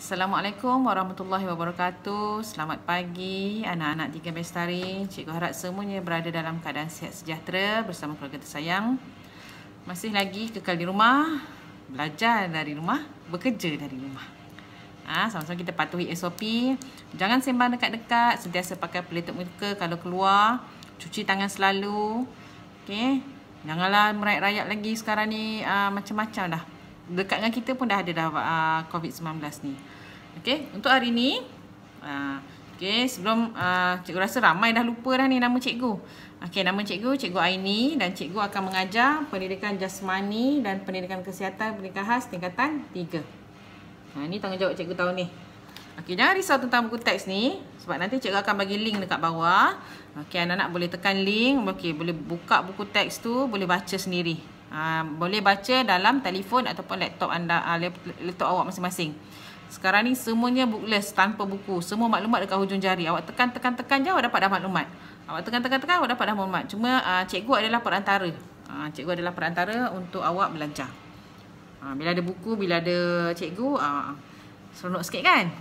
Assalamualaikum warahmatullahi wabarakatuh. Selamat pagi anak-anak 3 Bestari. Cikgu harap semuanya berada dalam keadaan sihat sejahtera bersama keluarga tersayang. Masih lagi kekal di rumah, belajar dari rumah, bekerja dari rumah. Sama-sama kita patuhi SOP. Jangan sembang dekat-dekat, sentiasa pakai pelitup muka kalau keluar. Cuci tangan selalu. Okey. Janganlah merayap-rayap lagi sekarang ni, macam-macam dah. Dekat dengan kita pun dah ada COVID-19 ni. Okey, untuk hari ni sebelum cikgu rasa ramai dah lupa dah ni nama cikgu. Okey, nama cikgu Aini, dan cikgu akan mengajar pendidikan jasmani dan pendidikan kesihatan pendidikan khas tingkatan 3. Ini tanggungjawab cikgu tahun ni. Okey, jangan risau tentang buku teks ni sebab nanti cikgu akan bagi link dekat bawah. Okey, anak-anak boleh tekan link, boleh buka buku teks tu, boleh baca sendiri. Boleh baca dalam telefon ataupun laptop anda, laptop awak masing-masing. Sekarang ni semuanya bookless, tanpa buku. Semua maklumat dekat hujung jari. Awak tekan je awak dapat dah maklumat. Awak tekan awak dapat dah maklumat. Cuma cikgu adalah perantara. Cikgu adalah perantara untuk awak belajar. Bila ada buku, bila ada cikgu, seronok sikit kan?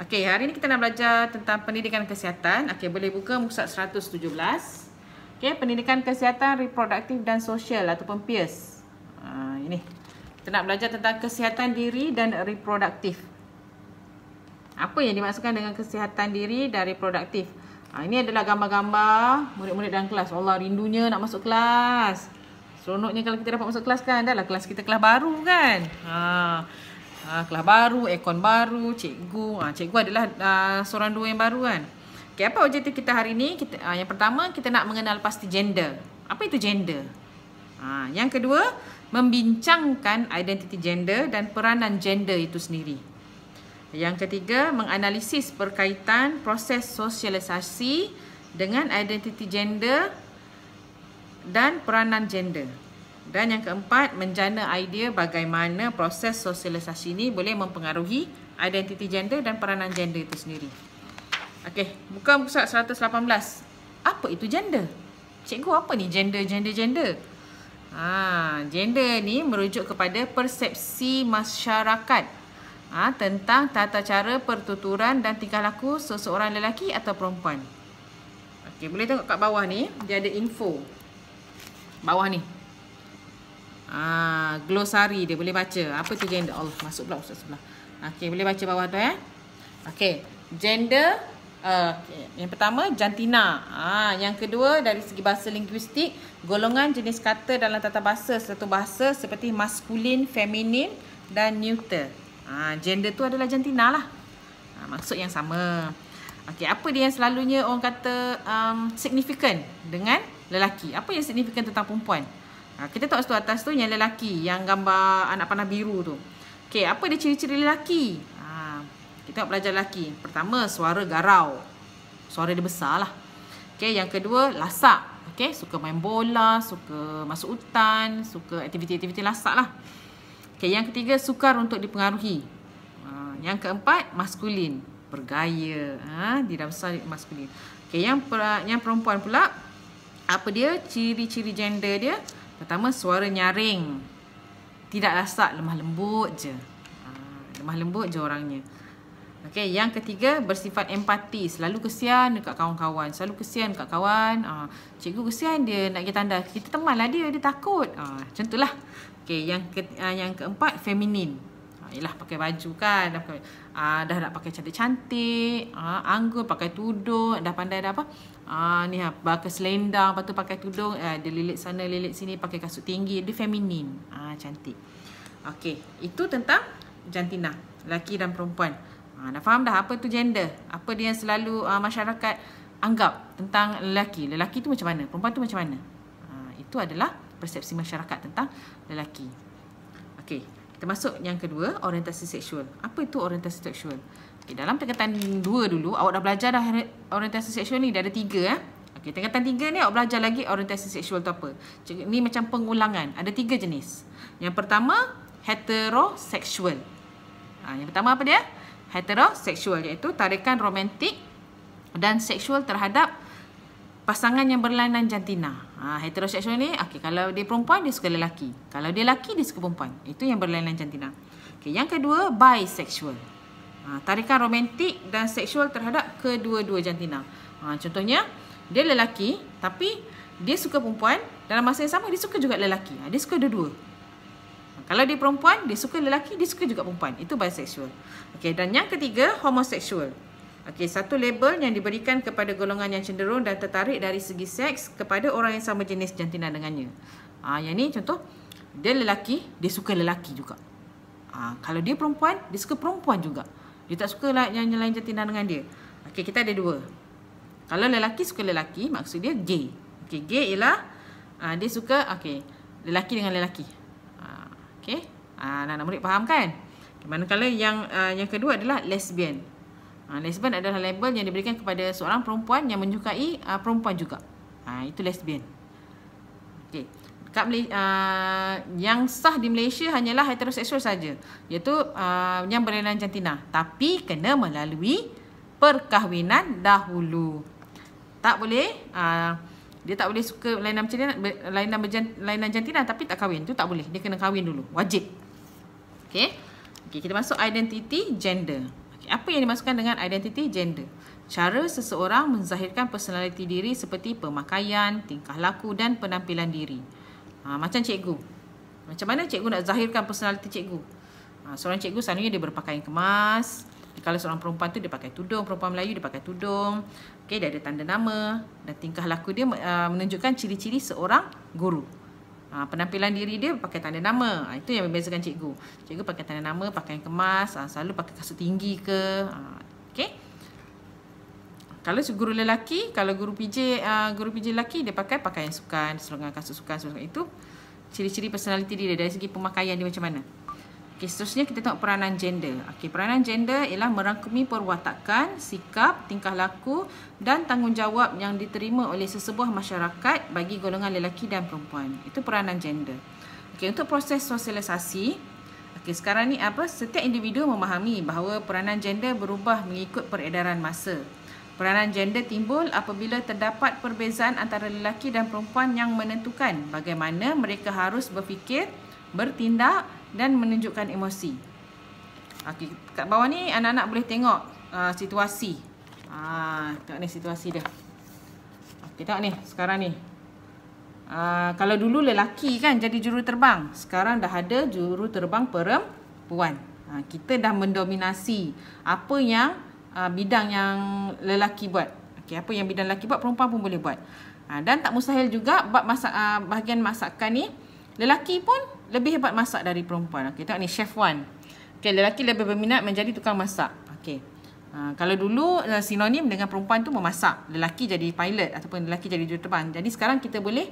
Okey, hari ni kita nak belajar tentang pendidikan kesihatan. Okey, boleh buka muka surat 117. Okey, pendidikan kesihatan reproduktif dan sosial ataupun PIRS. Ini. Kita nak belajar tentang kesihatan diri dan reproduktif. Apa yang dimaksudkan dengan kesihatan diri dan reproduktif? Ini adalah gambar-gambar murid-murid dalam kelas. Allah, rindunya nak masuk kelas. Seronoknya kalau kita dapat masuk kelas kan. Dah lah kelas kita kelas baru kan. Kelas baru, aircon baru, cikgu. Cikgu adalah seorang dua yang baru kan. Okay, apa objektif kita hari ni? Yang pertama, kita nak mengenal pasti gender. Apa itu gender? Yang kedua, membincangkan identiti gender dan peranan gender itu sendiri. Yang ketiga, menganalisis berkaitan proses sosialisasi dengan identiti gender dan peranan gender. Dan yang keempat, menjana idea bagaimana proses sosialisasi ini boleh mempengaruhi identiti gender dan peranan gender itu sendiri. Okey, buka muka surat 118. Apa itu gender? Cikgu, apa ni gender? Gender ni merujuk kepada persepsi masyarakat tentang tata cara pertuturan dan tingkah laku seseorang lelaki atau perempuan. Okey, boleh tengok kat bawah ni, dia ada info. Bawah ni. Glosari dia boleh baca. Apa tu gender? Allah, masuk pula ustaz sebelah. Okey, boleh baca bawah tu ya. Okey, gender yang pertama jantina. Yang kedua dari segi bahasa linguistik, golongan jenis kata dalam tata bahasa satu bahasa seperti maskulin, feminin dan neuter. Gender tu adalah jantina lah. Maksud yang sama. Okey, apa dia yang selalunya orang kata signifikan dengan lelaki? Apa yang signifikan tentang perempuan? Kita tengok atas tu yang lelaki, yang gambar anak panah biru tu. Okey, apa dia ciri-ciri lelaki? Kita nak belajar lelaki. Pertama, suara garau. Suara dia besar lah. Okay, yang kedua, lasak. Okay, suka main bola, suka masuk hutan, suka aktiviti-aktiviti lasak lah. Okay, yang ketiga, sukar untuk dipengaruhi. Yang keempat, maskulin. Bergaya. Dia besar maskulin. Okay, yang perempuan pula, apa dia? Ciri-ciri gender dia. Pertama, suara nyaring. Tidak lasak, lemah lembut je. Lemah lembut je orangnya. Okey, yang ketiga, bersifat empati, selalu kesian dekat kawan-kawan, cikgu kesian dia nak pergi tanda, kita temanlah dia takut. Macam itulah. Okey, yang keempat, feminin. Yalah, pakai baju kan, dah nak pakai cantik-cantik, anggun, pakai tudung, dah pandai dah apa? Pakai selendang, lepas tu pakai tudung, dia lilit sana, lilit sini, pakai kasut tinggi, dia feminin. Cantik. Okey, itu tentang jantina, lelaki dan perempuan. Dah faham dah apa tu gender? Apa dia yang selalu masyarakat anggap tentang lelaki? Lelaki tu macam mana? Perempuan tu macam mana? Itu adalah persepsi masyarakat tentang lelaki. Okey, kita masuk yang kedua, orientasi seksual. Apa itu orientasi seksual? Okay, dalam tingkatan 2 dulu, awak dah belajar dah orientasi seksual ni, dah ada 3 Okey, tingkatan 3 ni awak belajar lagi orientasi seksual tu apa. Ni macam pengulangan, ada 3 jenis. Yang pertama, heteroseksual. Yang pertama apa dia? Heteroseksual, iaitu tarikan romantik dan seksual terhadap pasangan yang berlainan jantina. Heteroseksual ni, kalau dia perempuan, dia suka lelaki. Kalau dia lelaki, dia suka perempuan. Itu yang berlainan jantina. Yang kedua, bisexual. Tarikan romantik dan seksual terhadap kedua-dua jantina. Contohnya, dia lelaki tapi dia suka perempuan, dalam masa yang sama dia suka juga lelaki. Dia suka dua-dua. Kalau dia perempuan, dia suka lelaki, dia suka juga perempuan. Itu bisexual. Okey, dan yang ketiga, homoseksual. Okey, satu label yang diberikan kepada golongan yang cenderung dan tertarik dari segi seks kepada orang yang sama jenis jantina dengannya. Yang ni contoh, dia lelaki, dia suka lelaki juga. Kalau dia perempuan, dia suka perempuan juga. Dia tak suka yang lain jantina dengan dia. Okey, kita ada dua. Kalau lelaki suka lelaki, maksud dia gay. Okey, gay ialah dia suka lelaki dengan lelaki. Okey, anak-anak murid faham kan? Manakala yang kedua adalah lesbian. Lesbian adalah label yang diberikan kepada seorang perempuan yang menyukai perempuan juga. Itu lesbian. Okey. Yang sah di Malaysia hanyalah heteroseksual saja, iaitu yang berlainan jantina, tapi kena melalui perkahwinan dahulu. Tak boleh dia tak boleh suka lainan jantina tapi tak kahwin. Tu tak boleh. Dia kena kahwin dulu. Wajib. Okey, kita masuk identity gender. Apa yang dimaksudkan dengan identity gender? Cara seseorang menzahirkan personaliti diri seperti pemakaian, tingkah laku dan penampilan diri. Macam cikgu. Macam mana cikgu nak zahirkan personaliti cikgu? Seorang cikgu selalunya dia berpakaian kemas. Kalau seorang perempuan tu dia pakai tudung, perempuan Melayu dia pakai tudung. Okey, dia ada tanda nama dan tingkah laku dia menunjukkan ciri-ciri seorang guru. Penampilan diri dia pakai tanda nama. Itu yang membezakan cikgu. Cikgu pakai tanda nama, pakaian kemas, selalu pakai kasut tinggi ke. Okey. Kalau guru lelaki, kalau guru PJ lelaki dia pakai pakaian sukan, seluruh kasut sukan. Itu ciri-ciri personality dia dari segi pemakaian dia macam mana. Okey, seterusnya kita tengok peranan gender. Okey, peranan gender ialah merangkumi perwatakan, sikap, tingkah laku dan tanggungjawab yang diterima oleh sesebuah masyarakat bagi golongan lelaki dan perempuan. Itu peranan gender. Okey, untuk proses sosialisasi, sekarang ni setiap individu memahami bahawa peranan gender berubah mengikut peredaran masa. Peranan gender timbul apabila terdapat perbezaan antara lelaki dan perempuan yang menentukan bagaimana mereka harus berfikir, bertindak dan menunjukkan emosi. Okey, kat bawah ni anak-anak boleh tengok situasi. Tengok ni situasi dia. Okey, tengok ni sekarang ni. Kalau dulu lelaki kan jadi juruterbang, sekarang dah ada juruterbang perempuan. Kita dah mendominasi apa yang bidang yang lelaki buat. Okey, apa yang bidang lelaki buat perempuan pun boleh buat. Dan tak mustahil juga bahagian masakan ni lelaki pun lebih hebat masak dari perempuan. Okey, tengok ni chef Wan. Okey, lelaki lebih berminat menjadi tukang masak. Okey. Kalau dulu sinonim dengan perempuan tu memasak, lelaki jadi pilot ataupun lelaki jadi juruterbang. Jadi sekarang kita boleh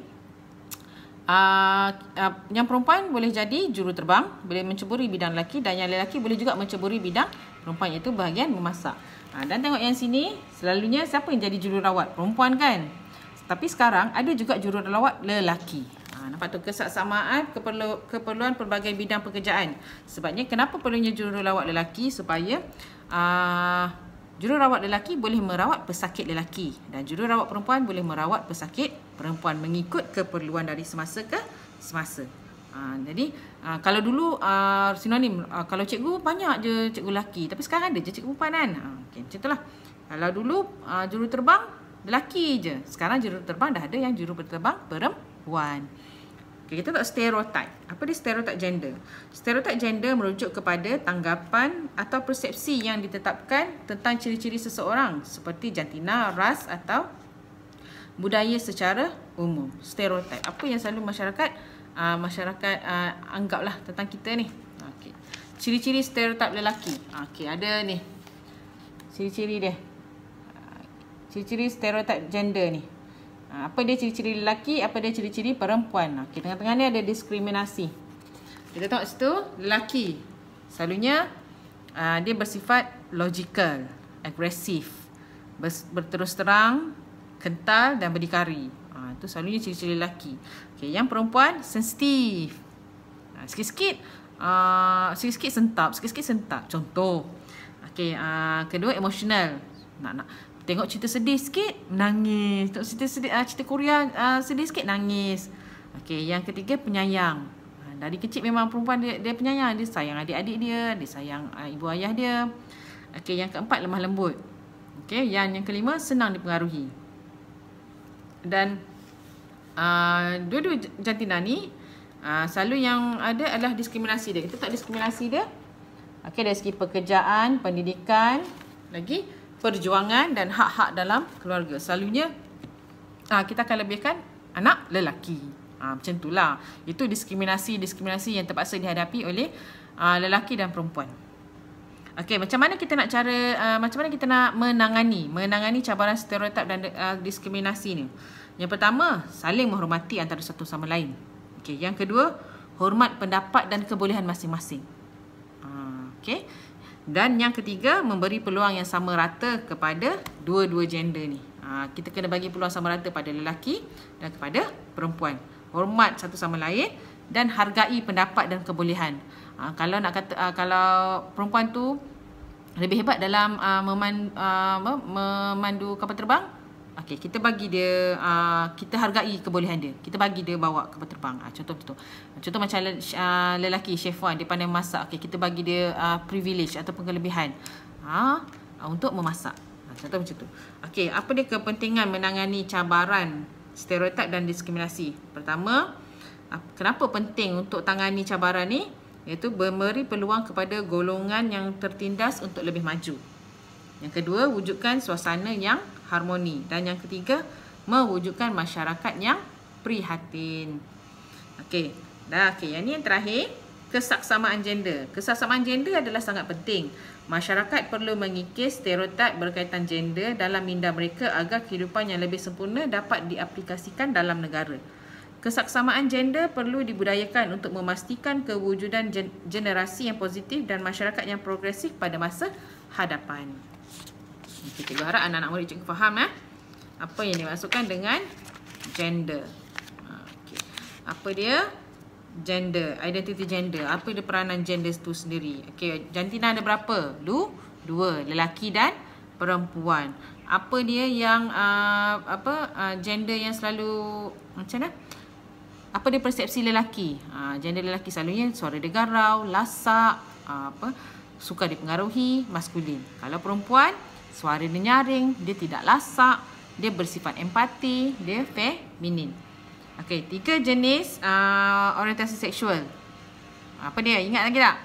yang perempuan boleh jadi juruterbang, boleh menceburi bidang lelaki, dan yang lelaki boleh juga menceburi bidang perempuan, iaitu bahagian memasak. Dan tengok yang sini, selalunya siapa yang jadi jururawat? Perempuan kan? Tapi sekarang ada juga jururawat lelaki. Nampak tu kesaksamaan keperluan pelbagai bidang pekerjaan. Sebabnya kenapa perlunya jururawat lelaki? Supaya jururawat lelaki boleh merawat pesakit lelaki dan jururawat perempuan boleh merawat pesakit perempuan mengikut keperluan dari semasa ke semasa. Jadi kalau dulu sinonim, kalau cikgu banyak je cikgu lelaki, tapi sekarang ada je cikgu perempuan kan. Okay, macam itulah. Kalau dulu juruterbang lelaki je, sekarang juruterbang dah ada yang juruterbang perempuan. Okay, kita tengok stereotip. Apa dia stereotip gender? Stereotip gender merujuk kepada tanggapan atau persepsi yang ditetapkan tentang ciri-ciri seseorang seperti jantina, ras atau budaya secara umum. Stereotip. Apa yang selalu masyarakat anggaplah tentang kita ni. Okay. Ciri-ciri stereotip lelaki. Okay, ada ni. Ciri-ciri dia. Ciri-ciri stereotip gender ni. Apa dia ciri-ciri lelaki, apa dia ciri-ciri perempuan. Okey, tengah-tengah ni ada diskriminasi. Kita tengok situ, lelaki selalunya dia bersifat logical, agresif, berterus terang, kental dan berdikari. Itu selalunya ciri-ciri lelaki. Okey, yang perempuan sensitif. Sikit-sikit sikit-sikit sentak. Contoh. Okey, kedua emosional. Nak tengok cerita sedih sikit, menangis. Tengok cerita Korea sedih sikit, nangis. Okey, yang ketiga penyayang. Dari kecil memang perempuan dia penyayang. Dia sayang adik-adik dia sayang ibu ayah dia. Okey, yang keempat lemah lembut. Okey, yang kelima senang dipengaruhi. Dan dua-dua jantina ni selalu yang ada adalah diskriminasi dia. Kita tak diskriminasi dia. Okey, dari segi pekerjaan, pendidikan, lagi perjuangan dan hak-hak dalam keluarga. Selalunya kita akan lebihkan anak lelaki. Macam itulah. Itu diskriminasi yang terpaksa dihadapi oleh lelaki dan perempuan. Okey, macam mana kita nak menangani cabaran stereotip dan diskriminasi ni? Yang pertama, saling menghormati antara satu sama lain. Okey, yang kedua, hormat pendapat dan kebolehan masing-masing. Okey. Dan yang ketiga, memberi peluang yang sama rata kepada dua-dua gender ni. Kita kena bagi peluang sama rata pada lelaki dan kepada perempuan. Hormat satu sama lain dan hargai pendapat dan kebolehan. Kalau nak kata kalau perempuan tu lebih hebat dalam memandu kapal terbang, okey, kita bagi dia kita hargai kebolehan dia. Kita bagi dia bawa kapal terbang. Contoh macam lelaki chef Wan, dia pandai masak. Okey, kita bagi dia privilege ataupun kelebihan untuk memasak. Contoh macam tu. Okey, apa dia kepentingan menangani cabaran stereotip dan diskriminasi? Pertama, kenapa penting untuk tangani cabaran ni? Iaitu memberi peluang kepada golongan yang tertindas untuk lebih maju. Yang kedua, wujudkan suasana yang harmoni. Dan yang ketiga, mewujudkan masyarakat yang prihatin. Okey. Yang ni yang terakhir, kesaksamaan gender. Kesaksamaan gender adalah sangat penting. Masyarakat perlu mengikis stereotip berkaitan gender dalam minda mereka agar kehidupan yang lebih sempurna dapat diaplikasikan dalam negara. Kesaksamaan gender perlu dibudayakan untuk memastikan kewujudan generasi yang positif dan masyarakat yang progresif pada masa hadapan. Cikgu harap anak-anak murid cikgu faham apa yang dimaksudkan dengan gender. Apa dia? Gender, identity gender. Apa dia peranan gender itu sendiri? Okey, jantina ada berapa? Dua, lelaki dan perempuan. Apa dia yang gender yang selalu macam mana? Apa dia persepsi lelaki? Gender lelaki selalunya suara dia garau, lasak, suka dipengaruhi, maskulin. Kalau perempuan, suara dia nyaring, dia tidak lasak, dia bersifat empati, dia feminin. Okey, 3 jenis orientasi seksual. Apa dia? Ingat lagi tak?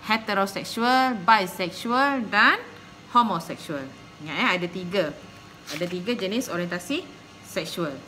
Heterosexual, bisexual dan homoseksual. Ingat ada 3. Ada 3 jenis orientasi seksual.